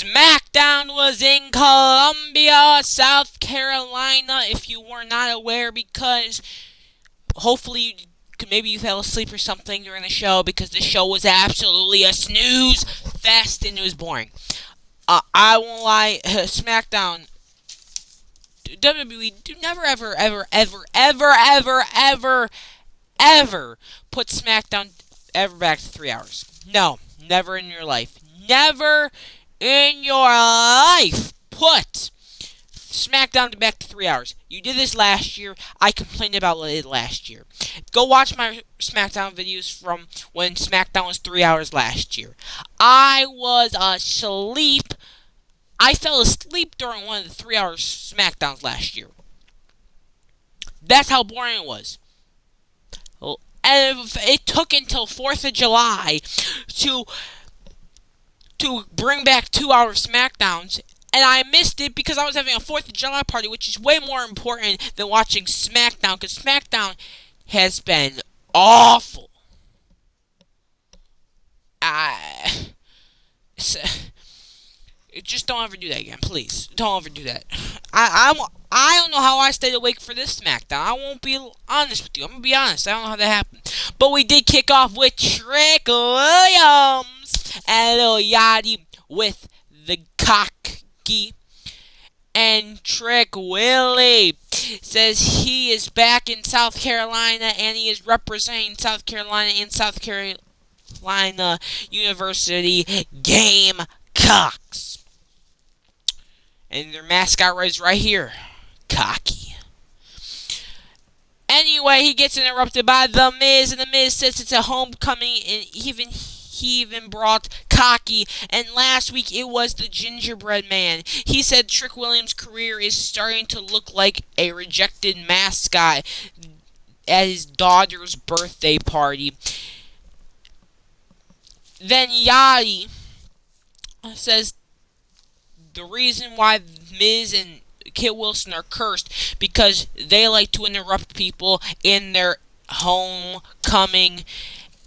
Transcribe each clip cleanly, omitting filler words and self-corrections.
SmackDown was in Columbia, South Carolina, if you were not aware, because hopefully maybe you fell asleep or something during the show, because the show was absolutely a snooze fest and it was boring. I won't lie, SmackDown, WWE, do never ever ever ever ever ever ever ever put SmackDown ever back to 3 hours. No, never in your life. Never in your life put SmackDown back to 3 hours. You did this last year. I complained about it last year. Go watch my SmackDown videos from when SmackDown was 3 hours last year. I was asleep. I fell asleep during one of the 3 hour SmackDowns last year. That's how boring it was. And it took until 4th of July to bring back 2 hour SmackDowns, and I missed it because I was having a 4th of July party, which is way more important than watching SmackDown, because SmackDown has been awful. Just don't ever do that again, please. Don't ever do that. I don't know how I stayed awake for this SmackDown. I won't be honest with you. I'm gonna be honest. I don't know how that happened. But we did kick off with Trick Williams and Lil Yachty with the cocky. And Trick Willie says he is back in South Carolina and he is representing South Carolina in South Carolina University Gamecocks. And their mascot is right here. Cocky. Anyway, he gets interrupted by The Miz, and The Miz says it's a homecoming, and he even brought Cocky. And last week, it was the Gingerbread Man. He said Trick Williams' career is starting to look like a rejected mascot at his daughter's birthday party. Then Yachty says the reason why Miz and Kit Wilson are cursed because they like to interrupt people in their homecoming,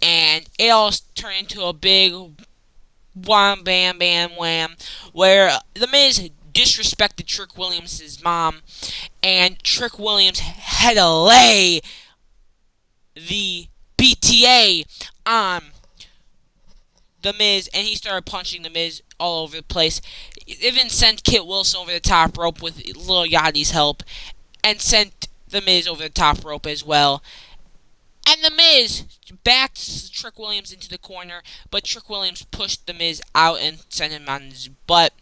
and it all turned into a big wham bam bam wham where the Miz disrespected Trick Williams' mom, and Trick Williams had to lay the BTA on The Miz, and he started punching The Miz all over the place. Even sent Kit Wilson over the top rope with Lil Yachty's help, and sent The Miz over the top rope as well. And The Miz backed Trick Williams into the corner, but Trick Williams pushed The Miz out and sent him on his butt,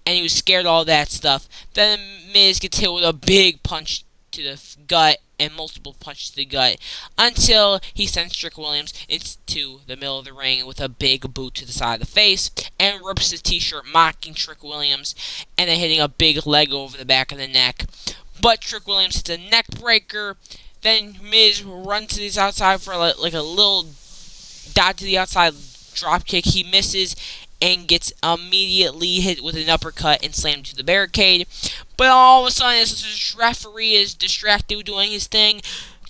and he was scared of all that stuff. Then The Miz gets hit with a big punch to the gut, and multiple punches to the gut, until he sends Trick Williams into the middle of the ring with a big boot to the side of the face, and rips his t-shirt, mocking Trick Williams, and then hitting a big leg over the back of the neck. But Trick Williams hits a neck breaker. Then Miz runs to the outside for like a little dot to the outside drop kick. He misses and gets immediately hit with an uppercut and slammed to the barricade. But all of a sudden, as this referee is distracted doing his thing,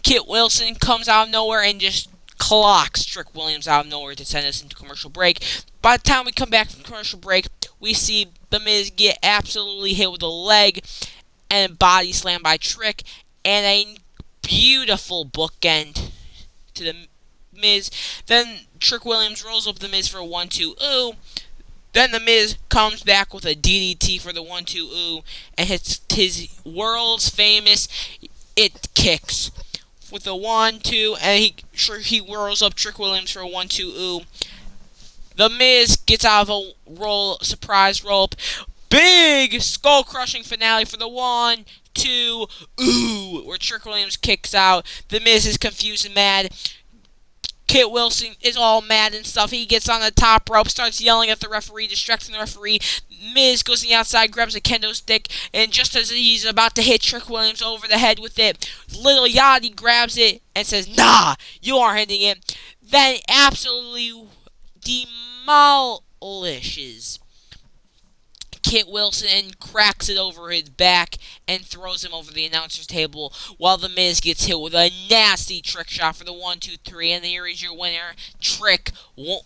Kit Wilson comes out of nowhere and just clocks Trick Williams out of nowhere to send us into commercial break. By the time we come back from commercial break, we see The Miz get absolutely hit with a leg and a body slam by Trick, and a beautiful bookend to The Miz. Then Trick Williams rolls up The Miz for a 1-2-ooh. Then The Miz comes back with a DDT for the 1-2-ooh and hits his world's famous it kicks with a 1-2, and he whirls up Trick Williams for a 1-2-ooh. The Miz gets out of a surprise roll-up. Big skull-crushing finale for the 1-2-ooh, where Trick Williams kicks out. The Miz is confused and mad. Kit Wilson is all mad and stuff. He gets on the top rope, starts yelling at the referee, distracting the referee. Miz goes to the outside, grabs a kendo stick, and just as he's about to hit Trick Williams over the head with it, Lil Yachty grabs it and says, "Nah, you aren't hitting it." Then absolutely demolishes Kit Wilson and cracks it over his back and throws him over the announcer's table, while The Miz gets hit with a nasty trick shot for the 1-2-3, and here is your winner, Trick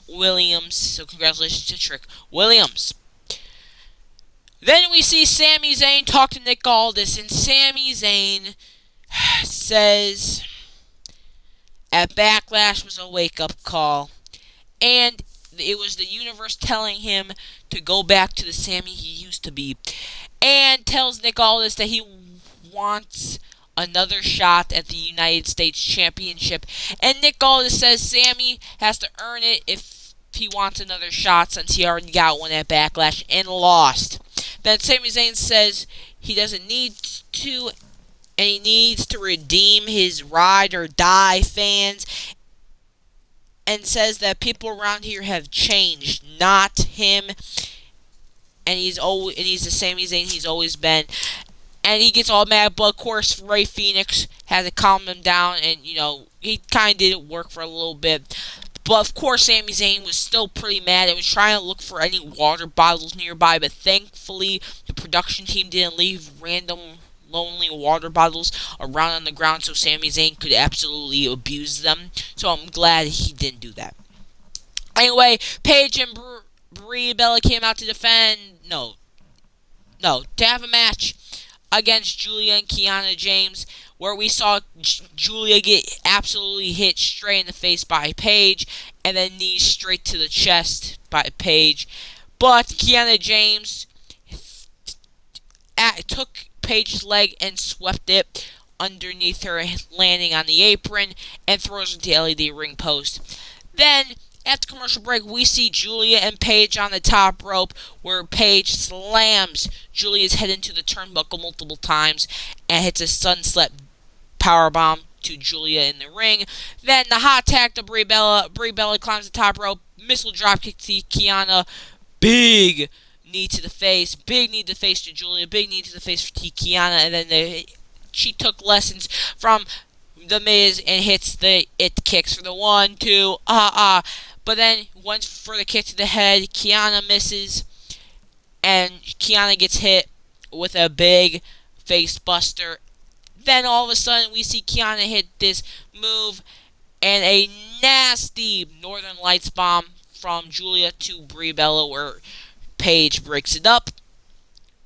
Williams. So congratulations to Trick Williams. Then we see Sami Zayn talk to Nick Aldis, and Sami Zayn says at Backlash was a wake-up call, and it was the universe telling him to go back to the Sami he used to be, and tells Nick Aldis that he wants another shot at the United States Championship, and Nick Aldis says Sami has to earn it if he wants another shot since he already got one at Backlash and lost. Then Sami Zayn says he doesn't need to, and he needs to redeem his ride or die fans, and says that people around here have changed, not him, and he's the Sami Zayn he's always been. And he gets all mad, but of course Ray Phoenix had to calm him down, and he kind of did work for a little bit. But of course Sami Zayn was still pretty mad and was trying to look for any water bottles nearby, but thankfully the production team didn't leave random lonely water bottles around on the ground so Sami Zayn could absolutely abuse them. So I'm glad he didn't do that. Anyway, Paige and Brie Bella came out to defend, to have a match against Julia and Kiana James, where we saw Julia get absolutely hit straight in the face by Paige, and then knees straight to the chest by Paige. But Kiana James took Paige's leg and swept it underneath her, landing on the apron, and throws her to the LED ring post. Then, at the commercial break, we see Julia and Paige on the top rope, where Paige slams Julia's head into the turnbuckle multiple times and hits a sunset powerbomb to Julia in the ring. Then the hot tag to Brie Bella. Brie Bella climbs the top rope, missile dropkick to Kiana, big knee to the face, big knee to the face to Julia, big knee to the face to Kiana, and then she took lessons from The Miz and hits the it kicks for the 1, 2, But then, once for the kick to the head, Kiana misses, and Kiana gets hit with a big face buster. Then, all of a sudden, we see Kiana hit this move, and a nasty Northern Lights bomb from Julia to Brie Bella, where Paige breaks it up.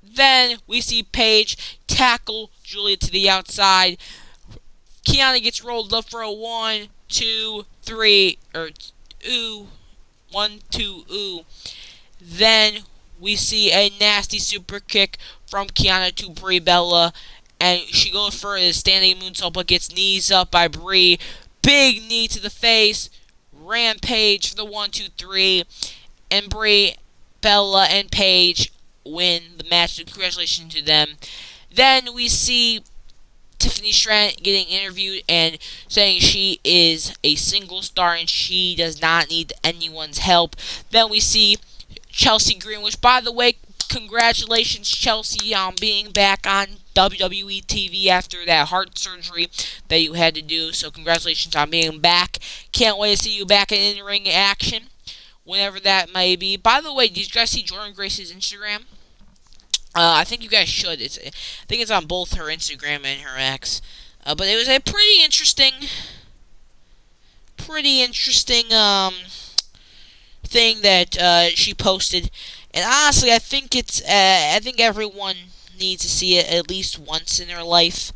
Then, we see Paige tackle Julia to the outside. Kiana gets rolled up for a 1, 2, 3, ooh. 1, 2, ooh. Then we see a nasty super kick from Kiana to Brie Bella, and she goes for a standing moonsault but gets knees up by Brie. Big knee to the face. Rampage for the 1, 2, 3. And Brie Bella and Paige win the match. So congratulations to them. Then we see Tiffany Stratton getting interviewed and saying she is a single star and she does not need anyone's help. Then we see Chelsea Green, which, by the way, congratulations, Chelsea, on being back on WWE TV after that heart surgery that you had to do. So congratulations on being back. Can't wait to see you back in ring action, whenever that may be. By the way, did you guys see Jordan Grace's Instagram? I think you guys should. I think it's on both her Instagram and her X. But it was a pretty interesting thing that she posted. And honestly, I think I think everyone needs to see it at least once in their life.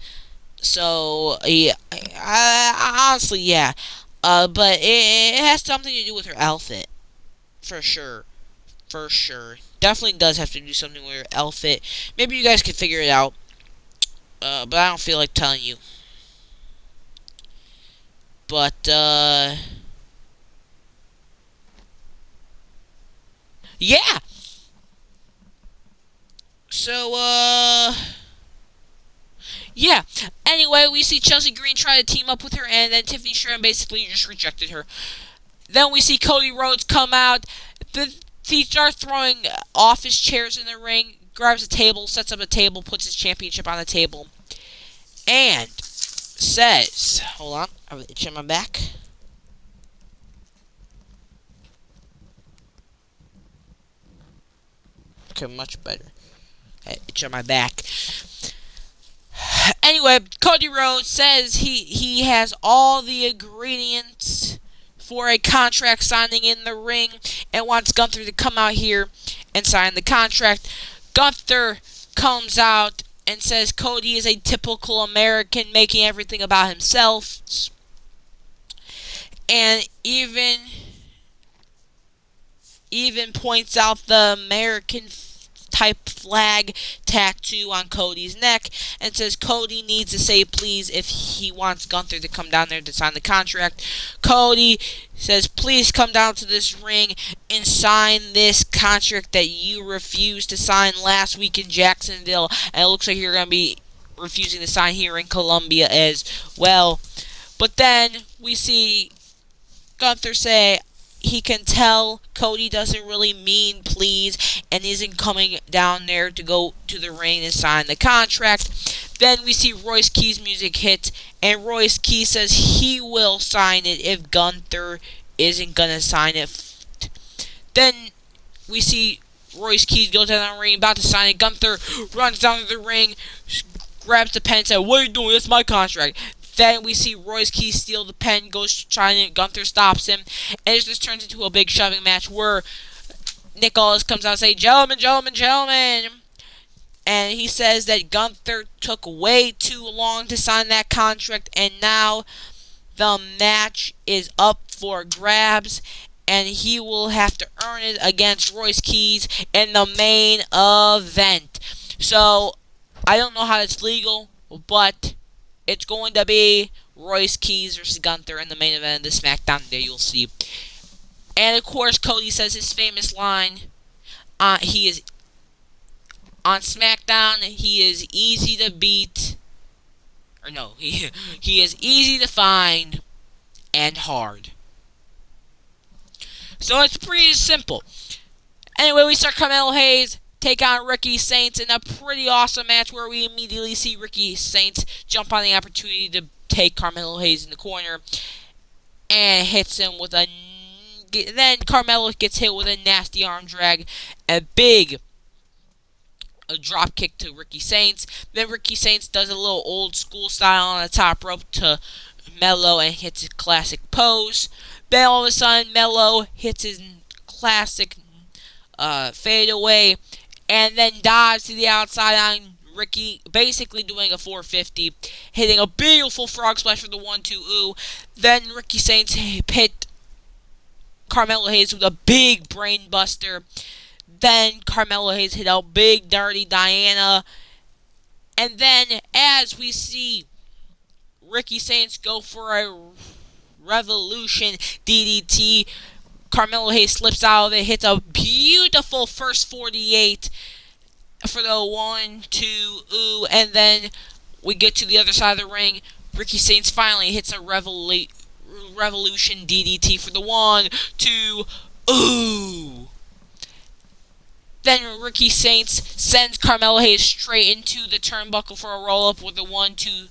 So yeah, honestly, yeah. But it has something to do with her outfit, for sure. For sure. Definitely does have to do something with her outfit. Maybe you guys can figure it out. But I don't feel like telling you. But, yeah! So, yeah. Anyway, we see Chelsea Green try to team up with her, and then Tiffany Stratton basically just rejected her. Then we see Cody Rhodes come out. He starts throwing office chairs in the ring, grabs a table, sets up a table, puts his championship on the table, and says, hold on, I have an itch in my back. Okay, much better. Itch on my back. Anyway, Cody Rhodes says he has all the ingredients for a contract signing in the ring and wants Gunther to come out here and sign the contract. Gunther comes out and says Cody is a typical American, making everything about himself, and even points out the American type flag tattoo on Cody's neck and says Cody needs to say please if he wants Gunther to come down there to sign the contract. Cody says please come down to this ring and sign this contract that you refused to sign last week in Jacksonville, and it looks like you're going to be refusing to sign here in Columbia as well. But then we see Gunther say he can tell Cody doesn't really mean please and isn't coming down there to go to the ring and sign the contract. Then we see Royce Key's music hit, and Royce Key says he will sign it if Gunther isn't going to sign it. Then we see Royce Key goes down the ring, about to sign it. Gunther runs down to the ring, grabs the pen and says, "What are you doing? It's my contract." Then we see Royce Key steal the pen, goes trying it. Gunther stops him, and it just turns into a big shoving match where Nick Aldis comes out and says, "Gentlemen, gentlemen, gentlemen." And he says that Gunther took way too long to sign that contract, and now the match is up for grabs, and he will have to earn it against Royce Keys in the main event. So, I don't know how it's legal, but it's going to be Royce Keys versus Gunther in the main event of the SmackDown Day, you'll see. And of course, Cody says his famous line, he is on SmackDown, he is easy to beat, or no, he is easy to find and hard. So it's pretty simple. Anyway, we start Carmelo Hayes take on Ricky Saints in a pretty awesome match where we immediately see Ricky Saints jump on the opportunity to take Carmelo Hayes in the corner and hits him with a... Then Carmelo gets hit with a nasty arm drag, a drop kick to Ricky Saints. Then Ricky Saints does a little old school style on the top rope to Melo and hits his classic pose. Then all of a sudden Melo hits his classic fade away and then dives to the outside on Ricky, basically doing a 450, hitting a beautiful frog splash for the 1-2 ooh. Then Ricky Saints hit Carmelo Hayes with a big brain buster. Then Carmelo Hayes hit out big dirty Diana. And then as we see Ricky Saints go for a Revolution DDT, Carmelo Hayes slips out of it, hits a beautiful first 48 for the 1-2 ooh, and then we get to the other side of the ring. Ricky Saints finally hits a Revolution DDT for the 1-2 ooh. Then Ricky Saints sends Carmelo Hayes straight into the turnbuckle for a roll-up with a 1-2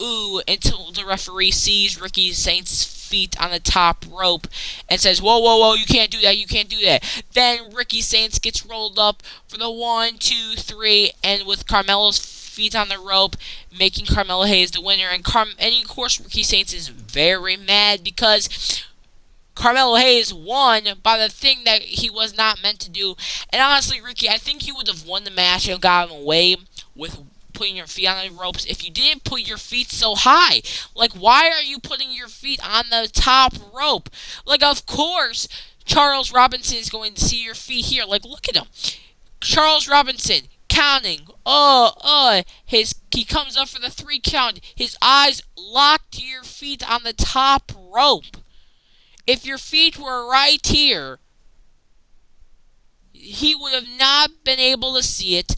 ooh until the referee sees Ricky Saints' feet on the top rope and says, "Whoa, whoa, whoa, you can't do that, you can't do that." Then Ricky Saints gets rolled up for the 1-2-3, and with Carmelo's feet on the rope, making Carmelo Hayes the winner. And of course, Ricky Saints is very mad because Carmelo Hayes won by the thing that he was not meant to do. And honestly, Ricky, I think you would have won the match and got him away with putting your feet on the ropes if you didn't put your feet so high. Like, why are you putting your feet on the top rope? Like, of course, Charles Robinson is going to see your feet here. Like, look at him. Charles Robinson, counting. He comes up for the 3 count. His eyes locked to your feet on the top rope. If your feet were right here, he would have not been able to see it.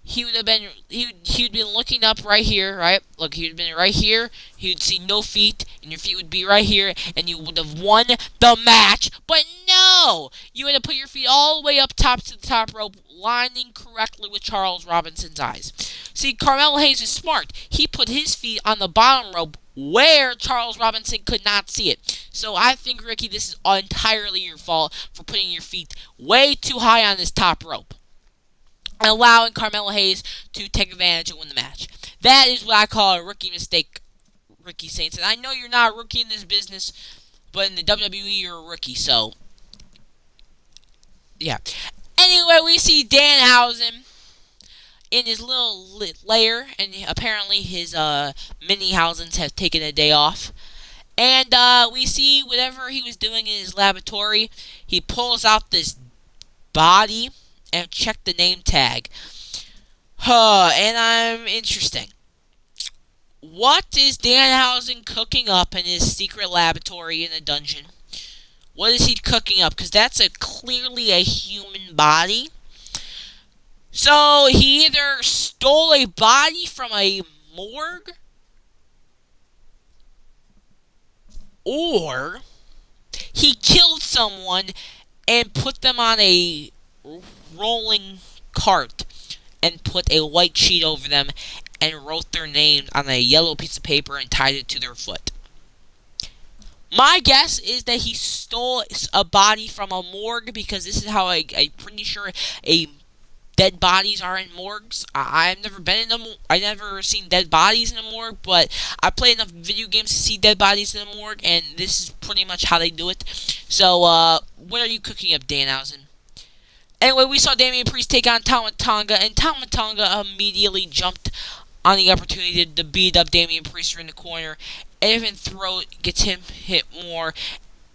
He'd been looking up right here, right? Look, he would have been right here. He would see no feet, and your feet would be right here, and you would have won the match. But no! You had to put your feet all the way up top to the top rope, lining correctly with Charles Robinson's eyes. See, Carmelo Hayes is smart. He put his feet on the bottom rope where Charles Robinson could not see it. So I think, Ricky, this is entirely your fault for putting your feet way too high on this top rope, allowing Carmelo Hayes to take advantage and win the match. That is what I call a rookie mistake, Ricky Saints. And I know you're not a rookie in this business, but in the WWE, you're a rookie, so yeah. Anyway, we see Danhausen in his little lair, and apparently his mini housings have taken a day off. And we see whatever he was doing in his laboratory, he pulls out this body and check the name tag. And I'm interesting. What is Danhausen cooking up in his secret laboratory in the dungeon? What is he cooking up? Because that's clearly a human body. So he either stole a body from a morgue, or he killed someone and put them on a rolling cart and put a white sheet over them and wrote their names on a yellow piece of paper and tied it to their foot. My guess is that he stole a body from a morgue, because this is how I'm pretty sure dead bodies are in morgues. I've never been in them. I've never seen dead bodies in a morgue, but I play enough video games to see dead bodies in a morgue, and this is pretty much how they do it. So, what are you cooking up, Danhausen? Anyway, we saw Damian Priest take on Tama Tonga, and Tama Tonga immediately jumped on the opportunity to beat up Damian Priest in the corner. Even gets him hit more,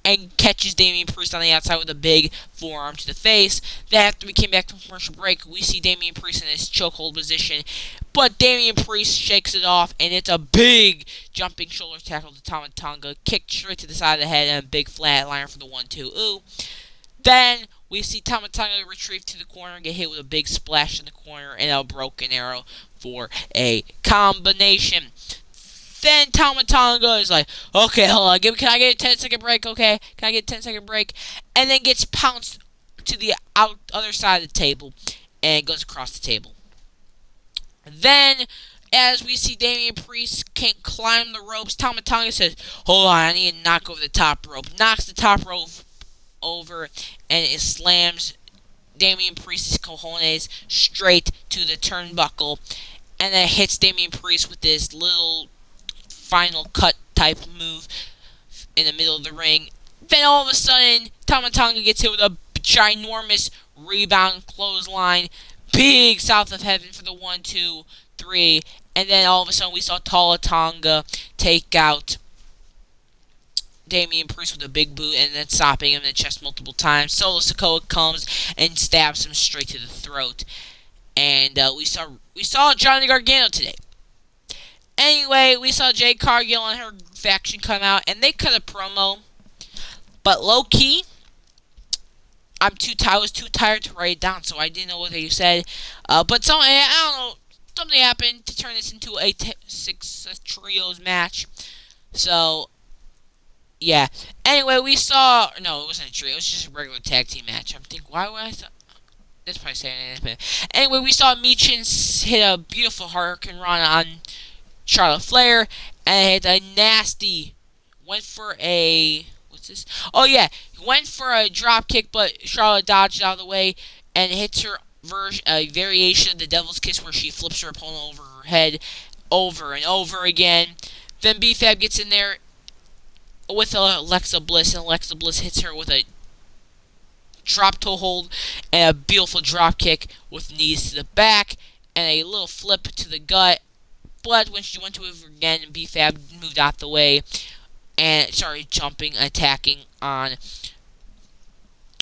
and catches Damian Priest on the outside with a big forearm to the face. Then after we came back to commercial break, we see Damian Priest in his chokehold position, but Damian Priest shakes it off, and it's a big jumping shoulder tackle to Tama Tonga, kicked straight to the side of the head, and a big flatliner for the 1-2. Ooh. Then we see Tama Tonga retrieve to the corner and get hit with a big splash in the corner and a broken arrow for a combination. Then Tama Tonga is like, okay, hold on, can I get a 10-second break? Okay, can I get a 10-second break? And then gets pounced to the other side of the table and goes across the table. Then, as we see Damian Priest can't climb the ropes, Tama Tonga says, hold on, I need to knock over the top rope. Knocks the top rope over, and it slams Damian Priest's cojones straight to the turnbuckle, and then hits Damian Priest with this little final cut type move in the middle of the ring. Then all of a sudden, Tama Tonga gets hit with a ginormous rebound clothesline, big south of heaven for the 1-2-3, and then all of a sudden we saw Tama Tonga take out Damian Priest with a big boot and then stopping him in the chest multiple times. Solo Sikoa comes and stabs him straight to the throat. And we saw Johnny Gargano today. Anyway, we saw Jade Cargill and her faction come out, and they cut a promo. But low key, I was too tired to write it down, so I didn't know what they said. But I don't know, something happened to turn this into a six trios match. So yeah. Anyway, we saw... No, it wasn't a trio. It was just a regular tag team match. I'm thinking, why would I... That's probably saying it. Anyway, we saw Michin hit a beautiful Hurricane Rana on Charlotte Flair. And hit a nasty... Went for a... What's this? Oh, yeah. Went for a drop kick, but Charlotte dodged out of the way. And hits her a variation of the Devil's Kiss where she flips her opponent over her head over and over again. Then B-Fab gets in there with Alexa Bliss, and Alexa Bliss hits her with a drop toe hold and a beautiful drop kick with knees to the back and a little flip to the gut. But when she went to it again, B-Fab moved out the way and started jumping, attacking on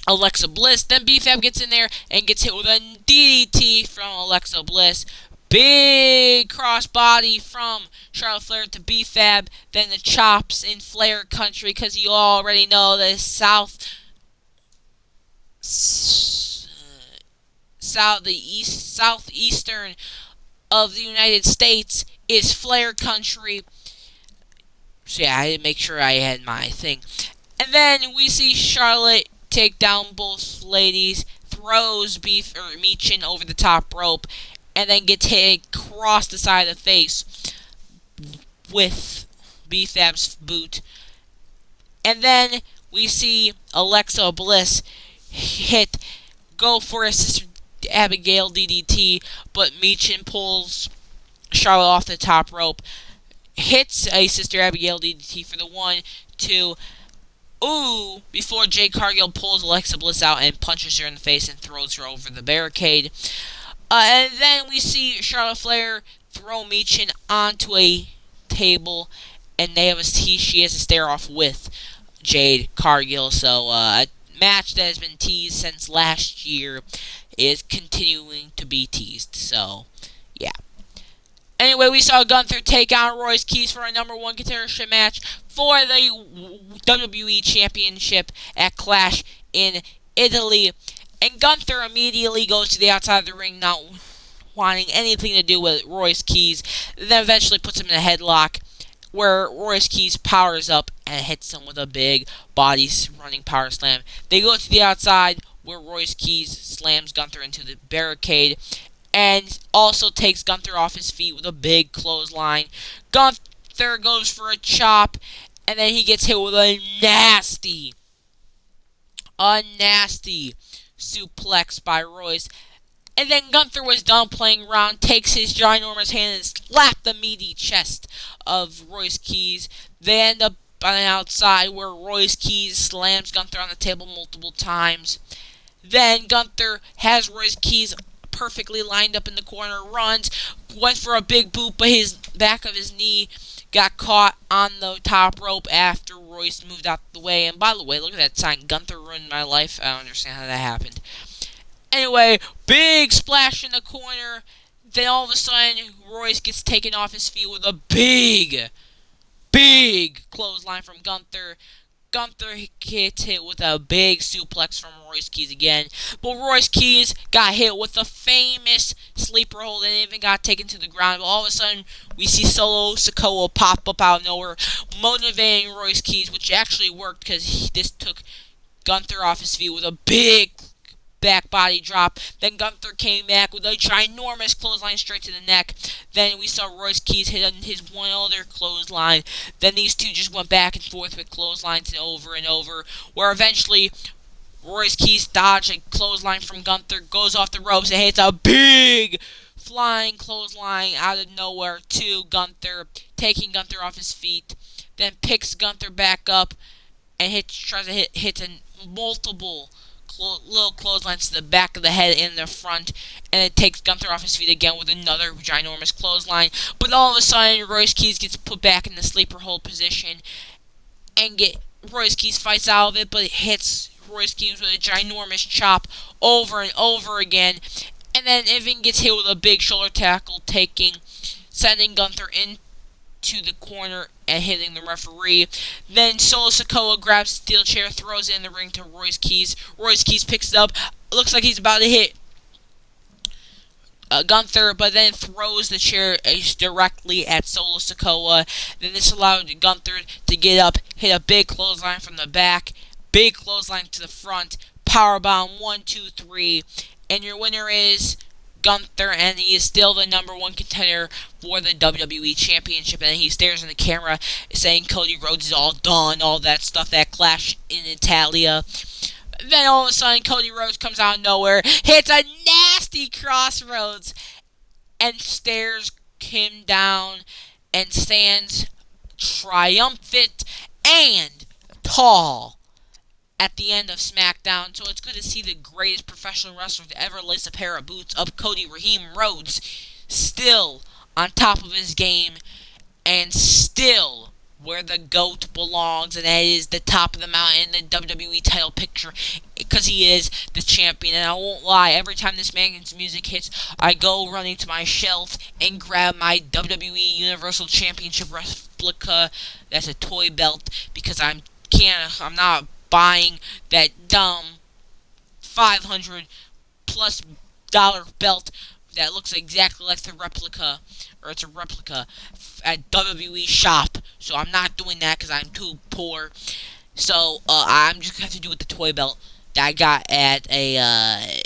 Alexa Bliss. Then B-Fab gets in there and gets hit with a DDT from Alexa Bliss. Big crossbody from Charlotte Flair to B-Fab. Then the chops in Flair country, because you already know the southeastern of the United States is Flair country. So yeah, I had to make sure I had my thing. And then we see Charlotte take down both ladies, throws Michin over the top rope, and then gets hit across the side of the face with B-Fab's boot. And then we see Alexa Bliss go for a Sister Abigail DDT, but Michin pulls Charlotte off the top rope, hits a Sister Abigail DDT for the 1-2. Ooh, before Jade Cargill pulls Alexa Bliss out and punches her in the face and throws her over the barricade. And then we see Charlotte Flair throw Michin onto a table, and she has to stare off with Jade Cargill. So a match that has been teased since last year is continuing to be teased. So yeah. Anyway, we saw Gunther take on Royce Keys for a #1 contendership match for the WWE Championship at Clash in Italy. And Gunther immediately goes to the outside of the ring, not wanting anything to do with Royce Keys. Then eventually puts him in a headlock, where Royce Keys powers up and hits him with a big body running power slam. They go to the outside, where Royce Keys slams Gunther into the barricade, and also takes Gunther off his feet with a big clothesline. Gunther goes for a chop, and then he gets hit with a nasty suplex by Royce. And then Gunther was done playing around, takes his ginormous hand and slapped the meaty chest of Royce Keys. They end up on the outside, where Royce Keys slams Gunther on the table multiple times. Then Gunther has Royce Keys perfectly lined up in the corner, runs, went for a big boot, but his back of his knee got caught on the top rope after Royce moved out the way. And by the way, look at that sign, Gunther ruined my life. I don't understand how that happened. Anyway, big splash in the corner. Then all of a sudden, Royce gets taken off his feet with a big clothesline from Gunther. Gunther gets hit with a big suplex from Royce Keys again. But Royce Keys got hit with the famous sleeper hold and even got taken to the ground. But all of a sudden, we see Solo Sikoa pop up out of nowhere, motivating Royce Keys, which actually worked because this took Gunther off his feet with a big back body drop. Then Gunther came back with a ginormous clothesline straight to the neck. Then we saw Royce Keys hit on his one other clothesline. Then these two just went back and forth with clotheslines over and over, where eventually Royce Keys dodged a clothesline from Gunther, goes off the ropes and hits a big flying clothesline out of nowhere to Gunther, taking Gunther off his feet. Then picks Gunther back up and tries to hit multiple little clotheslines to the back of the head and the front, and it takes Gunther off his feet again with another ginormous clothesline. But all of a sudden, Royce Keys gets put back in the sleeper hold position, and Royce Keys fights out of it, but it hits Royce Keys with a ginormous chop over and over again, and then even gets hit with a big shoulder tackle, sending Gunther into the corner and hitting the referee. Then Solo Sikoa grabs a steel chair, throws it in the ring to Royce Keys. Royce Keys picks it up. Looks like he's about to hit Gunther, but then throws the chair directly at Solo Sikoa. Then this allowed Gunther to get up, hit a big clothesline from the back, big clothesline to the front, powerbomb 1, 2, 3, and your winner is Gunther, and he is still the #1 contender for the WWE Championship. And he stares in the camera saying Cody Rhodes is all done, all that stuff, that Clash in Italia. Then all of a sudden, Cody Rhodes comes out of nowhere, hits a nasty crossroads, and stares him down, and stands triumphant and tall at the end of SmackDown. So it's good to see the greatest professional wrestler to ever lace a pair of boots of Cody Raheem Rhodes still on top of his game and still where the GOAT belongs, and that is the top of the mountain in the WWE title picture, because he is the champion. And I won't lie, every time this man's music hits, I go running to my shelf and grab my WWE Universal Championship replica. That's a toy belt, because I'm not buying that dumb $500+ belt that looks exactly like the replica, or it's a replica at WWE shop. So I'm not doing that because I'm too poor. So I'm just gonna have to do with the toy belt that I got at a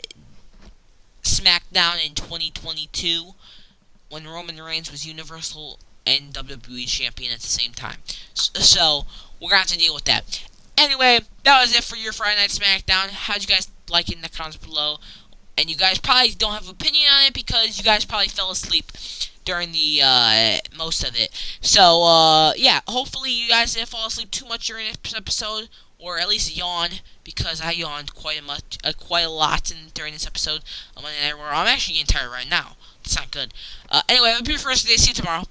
SmackDown in 2022 when Roman Reigns was Universal and WWE champion at the same time. So we're gonna have to deal with that. Anyway, that was it for your Friday Night SmackDown. How'd you guys like it in the comments below? And you guys probably don't have an opinion on it because you guys probably fell asleep during the most of it. So, yeah, hopefully you guys didn't fall asleep too much during this episode, or at least yawn. because I yawned quite a lot during this episode of Monday Night Raw. I'm actually getting tired right now. It's not good. Anyway, have a beautiful rest of the day. See you tomorrow.